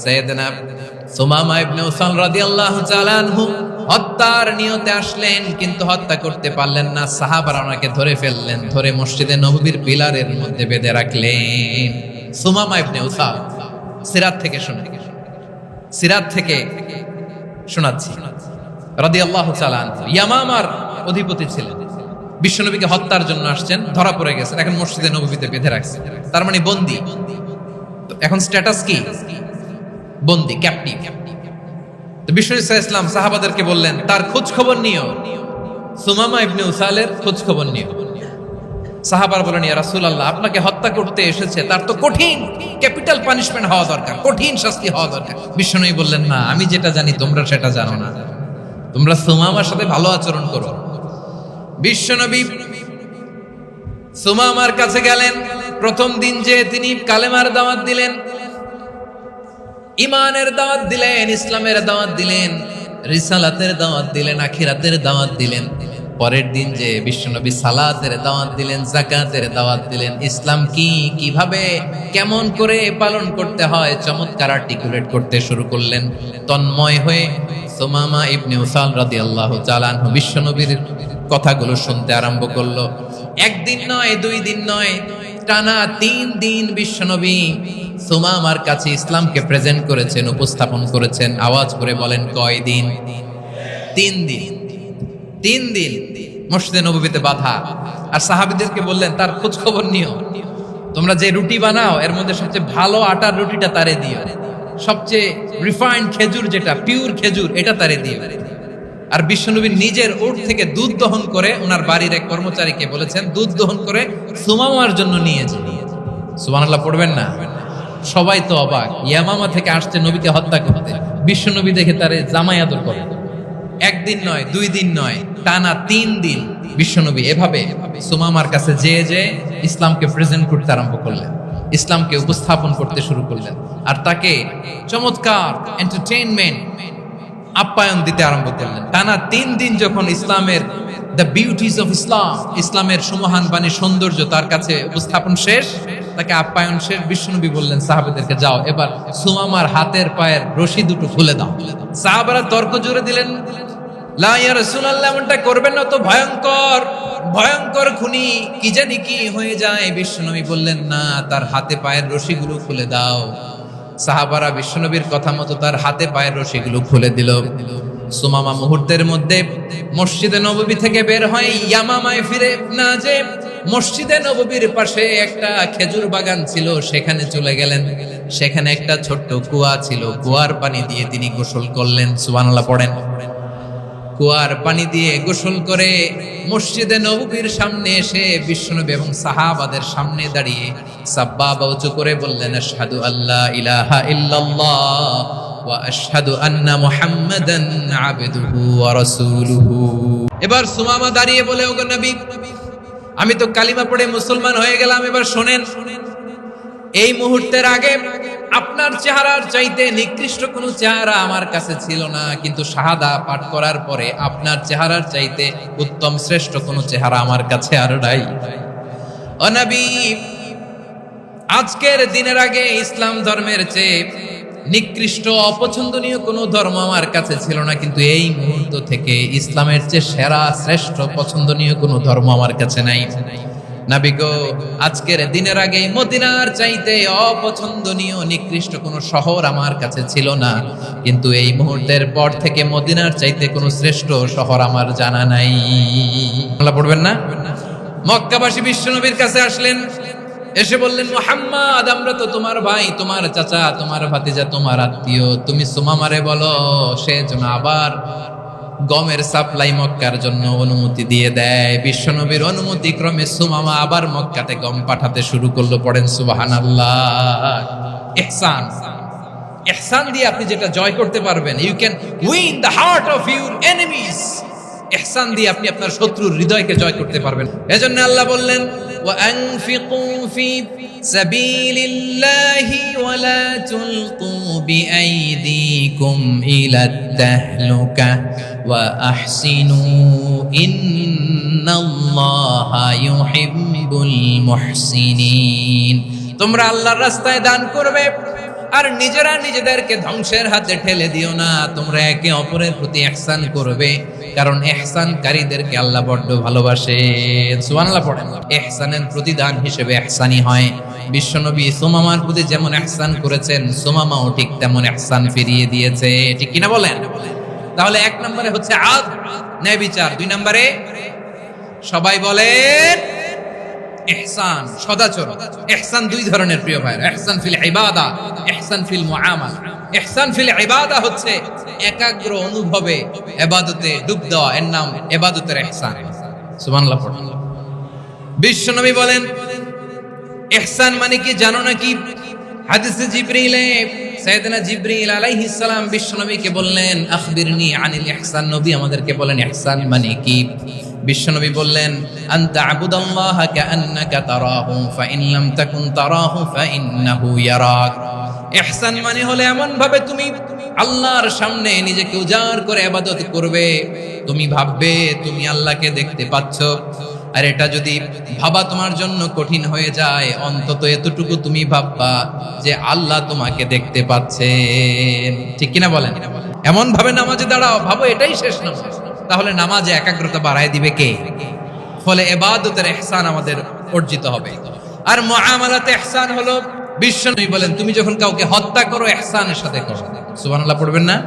সাইয়েদনা সুমামা ইবনে উসাল রাদিয়াল্লাহু তাআলা আনহু হত্যার নিয়তে আসলেন, কিন্তু হত্যা করতে পারলেন না। সাহাবারা ওনাকে ধরে ফেললেন, ধরে মসজিদে নববীর পিলারের মধ্যে বেঁধে রাখলেন। সুমামা ইবনে উসাল সিরাত থেকে শোনাচ্ছি রাদিয়াল্লাহু তাআলা আনহু ইয়ামামার অধিপতি ছিলেন, বিশ্বনবীকে হত্যার জন্য আসছেন, ধরা পড়ে গেছেন, এখন মসজিদে নববীতে বেঁধে রাখছে, তার মানে বন্দী। এখন স্ট্যাটাস কি? বন্দী, ক্যাপ্টিভ। তো বিশ্বনবী সাল্লাল্লাহু আলাইহি ওয়াসাল্লাম সাহাবাদেরকে বললেন, তার খোঁজ খবর নিও, সুমামা ইবনে উসালের খোঁজ খবর নিও। সাহাবারা বলেন, ইয়া রাসূলুল্লাহ, আপনাকে হত্যা করতে এসেছে, তার তো কঠিন ক্যাপিটাল পানিশমেন্ট হওয়া দরকার, কঠিন শাস্তি হওয়া দরকার। বিশ্বনবী বললেন, না, আমি যেটা জানি তোমরা সেটা জানো না, তোমরা সুমামার সাথে ভালো আচরণ করো। বিশ্বনবী সুমামার কাছে গেলেন। প্রথম দিন যে তিনি কালেমার দাওয়াত দিলেন, ঈমানের দাওয়াত দিলেন, ইসলামের দাওয়াত দিলেন, রিসালাতের দাওয়াত দিলেন, আখিরাতের দাওয়াত দিলেন। পরের দিন যে বিশ্বনবী সালাতের দাওয়াত দিলেন, যাকাতের দাওয়াত দিলেন, ইসলাম কি, কিভাবে, কেমন করে পালন করতে হয় চমৎকার আর্টিকুলেট করতে শুরু করলেন। তন্ময় হয়ে সুমামা ইবনে উসাল রাদিয়াল্লাহু তাআলা আনহু বিশ্বনবীর কথাগুলো শুনতে আরম্ভ করলো। একদিন নয়, 2 দিন নয়, টানা 3 দিন বিশ্বনবী সুমামার কাছে ইসলামকে প্রেজেন্ট করেছেন, উপস্থাপন করেছেন। আওয়াজ করে বলেন, কয় দিন? 3 দিন। 3 দিন মসজিদে নববীতে বাঁধা। আর সাহাবীদেরকে বললেন, তার খোঁজ খবর নিও, তোমরা যে রুটি বানাও এর মধ্যে সবচেয়ে ভালো আটার রুটিটা তারে দিও, সবচেয়ে রিফাইন্ড খেজুর, যেটা পিওর খেজুর, এটা তারে দিও। আর বিশ্বনবী নিজের উট থেকে দুধ দহন করে ওনার বাড়ির এক কর্মচারীকে বলেছেন, দুধ দহন করে সুমামার জন্য নিয়ে যে। সুবহানাল্লাহ পড়বেন না? সবাই তো অবাক, ইয়ামামা থেকে আসছে নবীকে হত্যা করতে, বিশ্বনবী দেখে তারে জামাই আদর করে। 1 দিন নয়, 2 দিন নয়, টানা 3 দিন বিশ্বনবী এভাবে সুমামার কাছে যে ইসলামকে প্রেজেন্ট করতে আরম্ভ করলেন, ইসলামকে উপস্থাপন করতে শুরু করলেন। আর তাকে চমৎকার এন্টারটেইনমেন্ট, আপ্যায়ন দিতে আরম্ভ করলেন। টানা 3 দিন যখন ইসলামের দ্য বিউটিজ অফ ইসলাম, ইসলামের সুমহান বাণী, সৌন্দর্য তার কাছে উপস্থাপন শেষ, তাকে আপ্যায়ন শেষ, বিশ্বনবী বললেন সাহাবাদেরকে, যাও এবার সুমামার হাতের পায়ের রশি দুটো খুলে দাও। সাহাবারা তর্ক জুড়ে দিলেন, লা ইয়া রাসূলুল্লাহ, এমনটা করবেন না, তো ভয়ঙ্কর ভয়ঙ্কর খুনি, কি জানি কি হয়ে যায়। বিশ্বনবী বললেন, না, তার হাতে পায়ের রশিগুলো খুলে দাও। সাহাবারা বিশ্বনবীর কথা মতো তার হাতে পায়ের রশিগুলো খুলে দিল। সুমামা মুহূর্তের মধ্যে মসজিদে নববী থেকে বের হয়ে ইয়ামামায় ফিরে না যে মসজিদে নববীর পাশে একটা খেজুর বাগান ছিল, সেখানে চলে গেলেন। সেখানে একটা ছোট্ট কুয়া ছিল, কুয়ার পানি দিয়ে তিনি গোসল করলেন। সুবহানাল্লাহ পড়েন। কুয়ার পানি দিয়ে গোসল করে মসজিদে নববীর সামনে এসে বিশ্বনবী এবং সাহাবাদের সামনে দাঁড়িয়ে সাব্বাবা উঁচু করে বললেন, আশহাদু আল্লা ইলাহা ইল্লাল্লাহ ওয়া আশহাদু আন্না মুহাম্মাদান আবদুহু ওয়া রাসূলুহু। এবার সুমামা দাঁড়িয়ে বলে, ওগো নবী, আমি তো কালিমা পড়ে মুসলমান হয়ে গেলাম, এবার শোনেন, এই মুহূর্তের আগে আপনার চেহারার চাইতে নিকৃষ্ট কোনো চেহারা আমার কাছে ছিল না, কিন্তু শাহাদা পাঠ করার পরে আপনার চেহারার চাইতে উত্তম শ্রেষ্ঠ কোনো চেহারা আমার কাছে আর নাই। ও নবী, আজকের দিনের আগে ইসলাম ধর্মের চেয়ে নিকৃষ্ট অপছন্দনীয় কোনো ধর্ম আমার কাছে ছিল না, কিন্তু এই মুহূর্ত থেকে ইসলামের চেয়ে সেরা শ্রেষ্ঠ পছন্দনীয় কোনো ধর্ম আমার কাছে নাই। নবী গো, আজকের দিনের আগে মদিনার চাইতে অপছন্দনীয় নিকৃষ্ট কোনো শহর আমার কাছে ছিল না, কিন্তু এই মুহূর্তের পর থেকে মদিনার চাইতে কোনো শ্রেষ্ঠ শহর আমার জানা নাই। আল্লাহ পড়বেন না? মক্কাবাসী বিশ্বনবীর কাছে আসলেন, এসে বললেন, মুহাম্মদ, আমরা তো তোমার ভাই, তোমার চাচা, তোমার ভাতিজা, তোমার আত্মীয়, তুমি সুমামারে বলো সে যেন আবার গমের সাপ্লাই মক্কার জন্য অনুমতি দিয়ে দেয়। বিশ্বনবীর অনুমতি ক্রমে সুমামা আবার মক্কাতে গম পাঠাতে শুরু করলো। পড়েন সুবহানাল্লাহ। ইহসান, ইহসান দিয়ে আপনি যেটা জয় করতে পারবেন, you can win the heart of your enemies. ইহসান দিয়ে আপনি আপনার শত্রুর হৃদয়কে জয় করতে পারবেন। এজন্য আল্লাহ বললেন, ওয়া আনফিকু ফি সাবিলিল্লাহি ওয়া লা তুলকু বিআইদিকুম ইলাত তাহলুকা ওয়া আহসিনু ইন্নাল্লাহা ইউহিব্বুল মুহসিনিন। তোমরা আল্লাহর রাস্তায় দান করবে আর নিজেরা নিজেদেরকে ধ্বংসের হাতে ঠেলে দিও না, তোমরা একে অপরের প্রতি ইহসান করবে, কারণ ইহসানকারীদেরকে আল্লাহ বড্ড ভালোবাসেন। সুবহানাল্লাহ পড়েন। ইহসানের প্রতিদান হিসেবে ইহসানই হয়। বিশ্বনবী সুমামার প্রতি যেমন ইহসান করেছেন, সুমামাও ঠিক তেমন ইহসান ফিরিয়ে দিয়েছে, ঠিক কিনা বলেন? তাহলে এক নম্বরে হচ্ছে আদ, ন্যায় বিচার। দুই নম্বরে সবাই বলেন ইহসান, সদাচরণ। ইহসান দুই ধরনের প্রিয় ভাই, ইহসান ফিল ইবাদা, ইহসান ফিল মুআমালা। ইহসান ফিল ইবাদা হচ্ছে একাগ্র অনুভবে ইবাদতে ডুব দেওয়া, এর নাম ইবাদতের ইহসান। সুবহানাল্লাহ পড়ুন। বিশ্বনবী বলেন ইহসান মানে কি জানো নাকি? হাদিসে জিবরিলে সাইয়েদনা জিবরিল আলাইহিস সালাম বিশ্বনবীকে বললেন আখবিরনি আনিল ইহসান। নবী আমাদেরকে বলেন ইহসান মানে কি? বিশ্বনবী বললেন আনতা আবুদাল্লাহা কাআন্নাকা তারাহু ফাইন লাম তাকুন তারাহু ফাইন্নাহু ইয়ারাক। ইহসান মানে হলো এমন ভাবে তুমি আল্লাহর সামনে নিজেকে উজাড় করে ইবাদত করবে, তুমি ভাববে তুমি আল্লাহকে দেখতে পাচ্ছ। আর এটা যদি ভাবা তোমার জন্য কঠিন হয়ে যায়, অন্তত এতটুকু তুমি ভাববা যে আল্লাহ তোমাকে দেখতে পাচ্ছেন, ঠিক কিনা বলেন? এমন ভাবে নামাজে দাঁড়াও, ভাবো এটাই শেষ নামাজ। তাহলে নামাজে একাগ্রতা বাড়ায় দিবে কে? ফলে ইবাদতের ইহসান আমাদের অর্জিত হবে। আর মুআমালাতে ইহসান হলো, বিশ্বনবী বলেন তুমি যখন কাউকে হত্যা করো ইহসানের সাথে করো। সুবহানাল্লাহ পড়বেন না?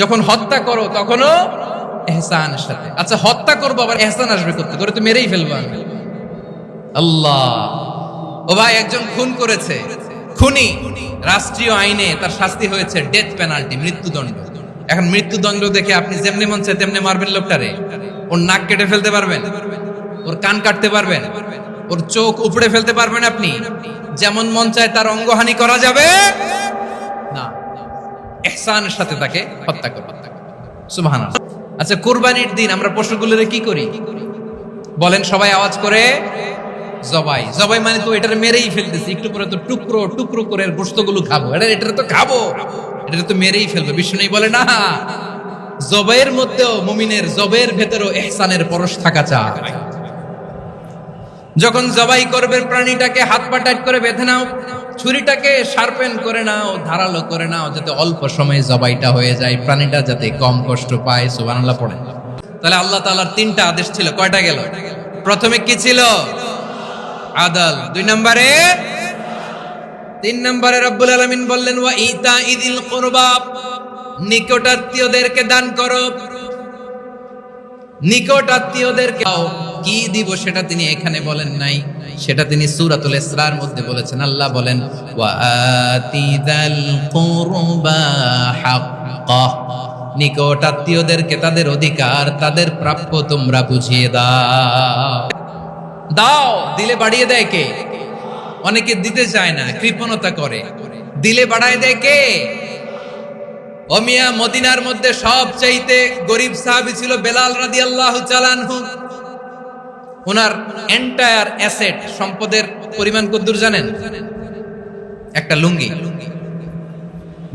যখন হত্যা করো তখনও ইহসানের সাথে। আচ্ছা হত্যা করবো আবার ইহসান আসবে করতে, করে তো মেরেই ফেলবো আমি। আল্লাহ, ও ভাই একজন খুন করেছে, খুনি রাষ্ট্রীয় আইনে তার শাস্তি হয়েছে ডেথ পেনাল্টি, মৃত্যুদণ্ড। এখন মৃত্যুদণ্ড দেখে আপনি যেমনি মন চায় তেমনি মারবেন লোকটারে? ওর নাক কেটে ফেলতে পারবেন? ওর কান কাটতে পারবেন? ওর চোখ উপড়ে ফেলতে পারবেন আপনি? যেমন মন চায় তার অঙ্গহানি করা যাবে না, ইহসানের সাথে তাকে হত্যা করবে। সুবহানাল্লাহ। আচ্ছা কুরবানির দিন আমরা পশুগুলোরে কি করি বলেন সবাই আওয়াজ করে? জবাই। জবাই মানে তো এটারে মেরেই ফেলতেছি, একটু পরে তো টুকরো টুকরো করে গোশতগুলো খাবো, এটারে তো খাবো, এটা তো মেরেই ফেলবে। বিষ্ণু বলে না, জবাইয়ের মধ্যেও মুমিনের জবের ভেতরেও ইহসানের পরশ থাকা চাই। যখন জবাই করবে প্রাণীটাকে হাত পা টাইট করে বেঁধে নাও, ছুরিটাকে শার্পেন করে নাও, ধারালো করে নাও, যাতে অল্প সময়ে জবাইটা হয়ে যায়, প্রাণীটা যাতে কম কষ্ট পায়। সুবহানাল্লাহ পড়েন। তাহলে আল্লাহ তাআলার তিনটা আদেশ ছিল, কয়টা গেল? প্রথমে কি ছিল? আদল। দুই নম্বরে, তিন নম্বরে রব্বুল আলামিন বললেন ওয়া ইতাইযিল কুরবা, নিকটাত্মীয়দেরকে দান করো। নিকটাত্মীয়দেরকে কি দিব সেটা তিনি এখানে বলেন নাই, সেটা তিনি সূরাতুল ইসরার মধ্যে বলেছেন। আল্লাহ বলেন ওয়া আতিযাল কুরবা হাক্কাহ, নিকটাত্মীয়দেরকে তাদের অধিকার, তাদের প্রাপ্য তোমরা বুঝিয়ে দাও। দাও, দিলে বাড়িয়ে দেয় কে? অনেকে দিতে চায় না, কৃপণতা করে। দিলে বাড়ায় দেয় কে? ও মিয়া, মদিনার মধ্যে সবচাইতে গরিব সাহাবী ছিল বেলাল রাদিয়াল্লাহু তাআলা আনহু। ওনার এন্টায়ার অ্যাসেট, সম্পদের পরিমাণ কতদূর জানেন? একটা লুঙ্গি।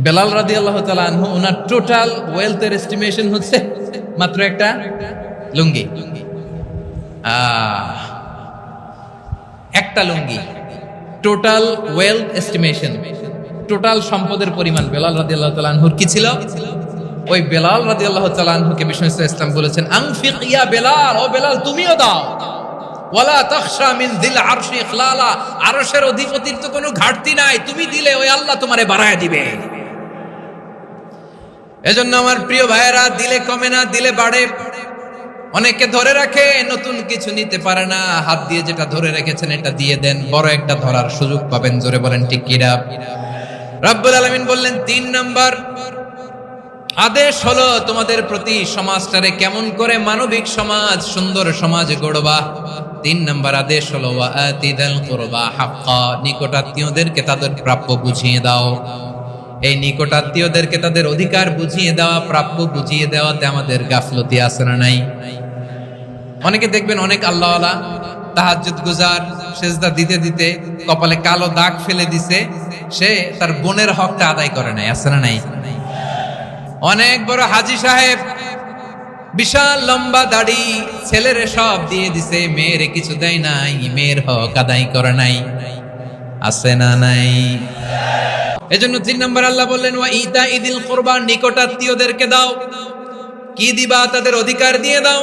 বেলাল রাদিয়াল্লাহু তাআলা আনহু, ওনার টোটাল ওয়েলথের এস্টিমেশন হচ্ছে মাত্র একটা লুঙ্গি। একটা লুঙ্গি, টোটাল ওয়েলথ এস্টিমেশন, টোটাল সম্পদের পরিমাণ বেলাল রাদিয়াল্লাহু তাআলা আনহুর কি ছিল? ওই বেলাল রাদিয়াল্লাহু তাআলা আনহুকে বিষ্ণু ইসলাম বলেছেন আনফিক ইয়া বেলাল, ও বেলাল তুমিও দাও। ওয়ালা তাখশা মিন যিল আরশি ইখলালা, আরশের অধিপতির তো কোনো ঘাটতি নাই, তুমি দিলে ওই আল্লাহ তোমারে বাড়ায় দিবে। এজন্য আমার প্রিয় ভাইয়েরা, দিলে কমে না, দিলে বাড়ে। অনেকে ধরে রাখে, নতুন কিছু নিতে পারে না, হাত দিয়ে যেটা ধরে রেখেছেন এটা দিয়ে দেন, বড় একটা ধরার সুযোগ পাবেন। জোরে বলেন ঠিক কিনা? রব্বুল আলামিন বললেন ৩ নাম্বার আদেশ হলো তোমাদের প্রতি সমাজটারে কেমন করে মানবিক সমাজ, সুন্দর সমাজ গড়বা। ৩ নাম্বার আদেশ হলো ওয়া আতিযাল কুরবা হাক্কা, নিকটাত্মীয়দেরকে তাদের প্রাপ্য বুঝিয়ে দাও। এই নিকটাত্মীয়দেরকে তাদের অধিকার বুঝিয়ে দেওয়া, প্রাপ্য বুঝিয়ে দেওয়াতে আমাদের গাফলতি আছে না নাই? অনেকে দেখবেন অনেক আল্লাহওয়ালা, তাহাজ্জুদ গুজার, সেজদা দিতে দিতে কপালে কালো দাগ ফেলে দিছে, সে তার বোনের হকটা আদায় করে নাই, আছে না নাই? অনেক বড় হাজী সাহেব, বিশাল লম্বা দাড়ি, ছেলেরে সব দিয়ে দিছে, মেয়েরে কিছু দেয় নাই, মেয়ের হক আদায় করে নাই। আছে না নাই? এজন্য 3 নম্বর আল্লাহ বললেন ওয়া ইতা ইদিল কুরবা, নিকটাত্মীয়দেরকে দাও। কি দিবা? তাদের অধিকার দিয়ে দাও।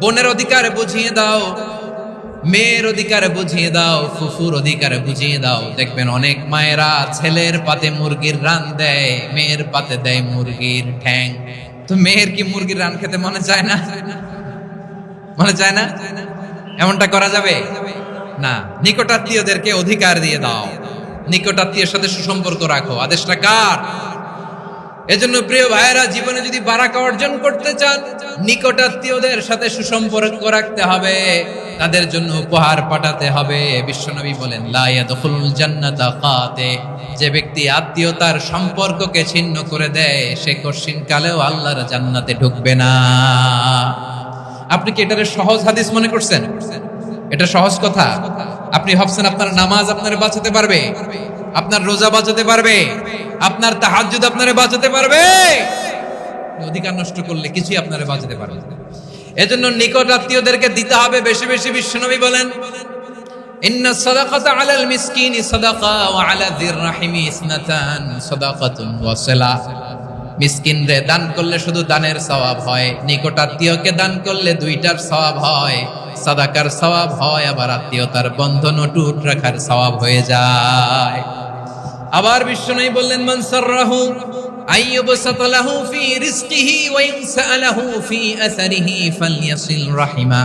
বোনের অধিকার বুঝিয়ে দাও, মেয়ের অধিকার বুঝিয়ে দাও, ফুফুর অধিকার বুঝিয়ে দাও। দেখবেন অনেক মায়েরা ছেলের পাতে মুরগির রান দেয়, মেয়ের পাতে দেয় মুরগির ঠ্যাং। তো মেয়ের কি মুরগির রান খেতে মনে চায় না? মনে চায় না? এমনটা করা যাবে না। নিকটাত্মীয়দেরকে অধিকার দিয়ে দাও, নিকটাত্মীয়ের সাথে সুসম্পর্ক রাখো। আদেশটা কার? এজন্য প্রিয় ভাইয়েরা, জীবনে যদি বারাকা অর্জন করতে চান, নিকটাত্মীয়দের সাথে সুসম্পর্ক রাখতে হবে, তাদের জন্য উপহার পাঠাতে হবে। বিশ্বনবী বলেন লা ইয়াদখুলুল জান্নাতা কাতে, যে ব্যক্তি আত্মীয়তার সম্পর্ককে ছিন্ন করে দেয় সে কঠিন কালেও আল্লাহর জান্নাতে ঢুকবে না। আপনি কি এটারে সহজ হাদিস মনে করছেন? এটা সহজ কথা? আপনি ভাবছেন আপনার নামাজ আপনারে বাঁচাতে পারবে? আপনার রোজা বাঁচাতে পারবে? আপনার তাহাজ্জুদ আপনারে বাঁচাতে পারবে? অধিকার নষ্ট করলে কিছুই আপনারে বাঁচাতে পারবে না। এজন্য নিকট আত্মীয়দেরকে দিতে হবে বেশি বেশি। বিশ্বনবী বলেন ইন্না সাদাকাতা আলাল মিসকিনি সাদাকা ওয়া আলা যির রাহিমি ইসনাতান সাদাকাতুন ওয়া সিলা। মিসকিনরে দান করলে শুধু দানের সওয়াব হয়, নিকট আত্মীয়কে দান করলে দুইটার সওয়াব হয়, সাদাকার সওয়াব হয়, আবার আত্মীয়তার বন্ধন অটুট রাখার সওয়াব হয়ে যায়। আবার বিশ্বনবী বললেন মান সাররাহু আইয়ুবসাতা লাহু ফি রিজকিহি ওয়া ইনসালাহু ফি আসারিহি ফালইয়াসিল রাহিমা,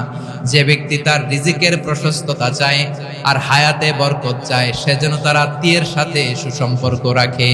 যে ব্যক্তি তার রিজিকের প্রশস্ততা চায় আর হায়াতে বরকত চায় সে যেন তার আত্মীয়ের সাথে সুসম্পর্ক রাখে।